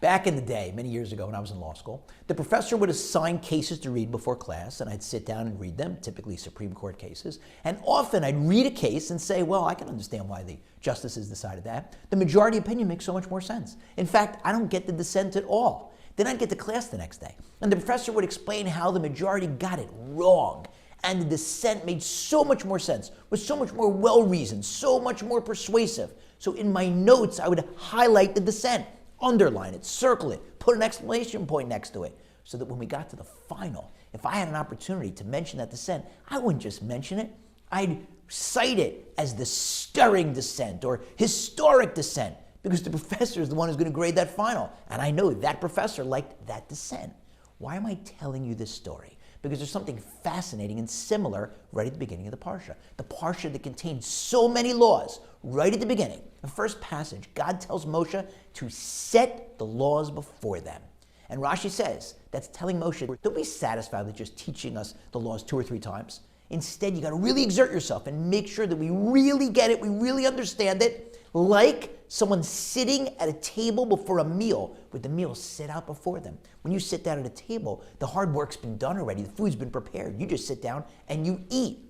Back in the day, many years ago when I was in law school, the professor would assign cases to read before class, and I'd sit down and read them, typically Supreme Court cases. And often I'd read a case and say, well, I can understand why the justices decided that. The majority opinion makes so much more sense. In fact, I don't get the dissent at all. Then I'd get to class the next day, and the professor would explain how the majority got it wrong. And the dissent made so much more sense, was so much more well-reasoned, so much more persuasive. So in my notes, I would highlight the dissent, underline it, circle it, put an exclamation point next to it, so that when we got to the final, if I had an opportunity to mention that dissent, I wouldn't just mention it, I'd cite it as the stirring dissent or historic dissent, because the professor is the one who's going to grade that final. And I know that professor liked that dissent. Why am I telling you this story? Because there's something fascinating and similar right at the beginning of the Parsha. The Parsha that contains so many laws right at the beginning. The first passage, God tells Moshe to set the laws before them. And Rashi says that's telling Moshe, don't be satisfied with just teaching us the laws 2 or 3 times. Instead, you got to really exert yourself and make sure that we really get it, we really understand it, like someone sitting at a table before a meal, with the meal set out before them. When you sit down at a table, the hard work's been done already, the food's been prepared. You just sit down and you eat.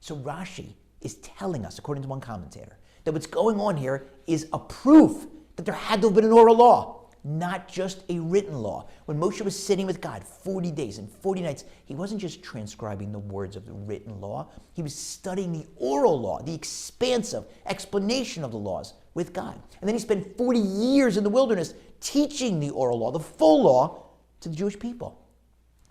So Rashi is telling us, according to one commentator, that what's going on here is a proof that there had to have been an oral law, not just a written law. When Moshe was sitting with God 40 days and 40 nights, he wasn't just transcribing the words of the written law, he was studying the oral law, the expansive explanation of the laws with God. And then he spent 40 years in the wilderness teaching the oral law, the full law, to the Jewish people.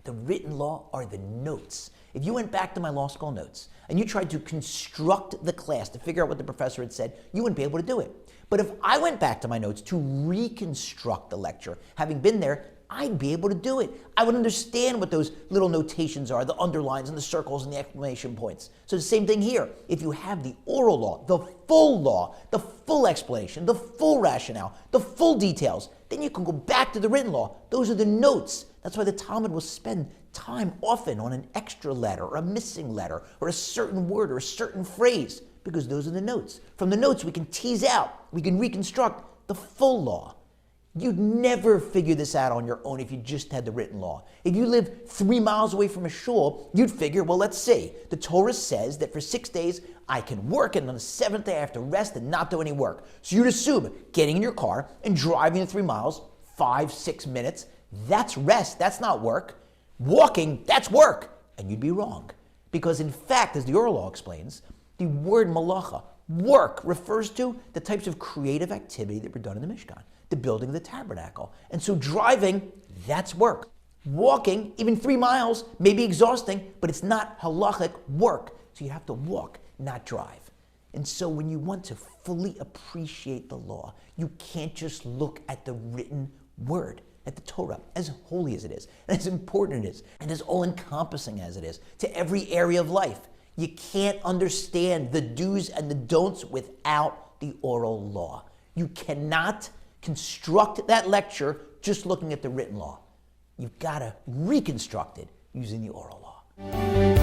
The written law are the notes. If you went back to my law school notes and you tried to construct the class to figure out what the professor had said, you wouldn't be able to do it. But if I went back to my notes to reconstruct the lecture, having been there, I'd be able to do it. I would understand what those little notations are, the underlines and the circles and the exclamation points. So the same thing here. If you have the oral law, the full explanation, the full rationale, the full details, then you can go back to the written law. Those are the notes. That's why the Talmud will spend time often on an extra letter or a missing letter or a certain word or a certain phrase, because those are the notes. From the notes we can tease out, we can reconstruct the full law. You'd never figure this out on your own if you just had the written law. If you live 3 miles away from a shul, you'd figure, well, let's see. The Torah says that for 6 days I can work, and on the 7th day I have to rest and not do any work. So you'd assume getting in your car and driving the 3 miles, 5-6 minutes, that's rest, that's not work. Walking, that's work. And you'd be wrong. Because in fact, as the oral law explains, the word malacha, work, refers to the types of creative activity that were done in the Mishkan, the building of the tabernacle. And so driving, that's work. Walking, even 3 miles, may be exhausting, but it's not halachic work. So you have to walk, not drive. And so when you want to fully appreciate the law, you can't just look at the written word, at the Torah, as holy as it is, and as important it is, and as all-encompassing as it is, to every area of life. You can't understand the do's and the don'ts without the oral law. You cannot construct that lecture just looking at the written law. You've got to reconstruct it using the oral law.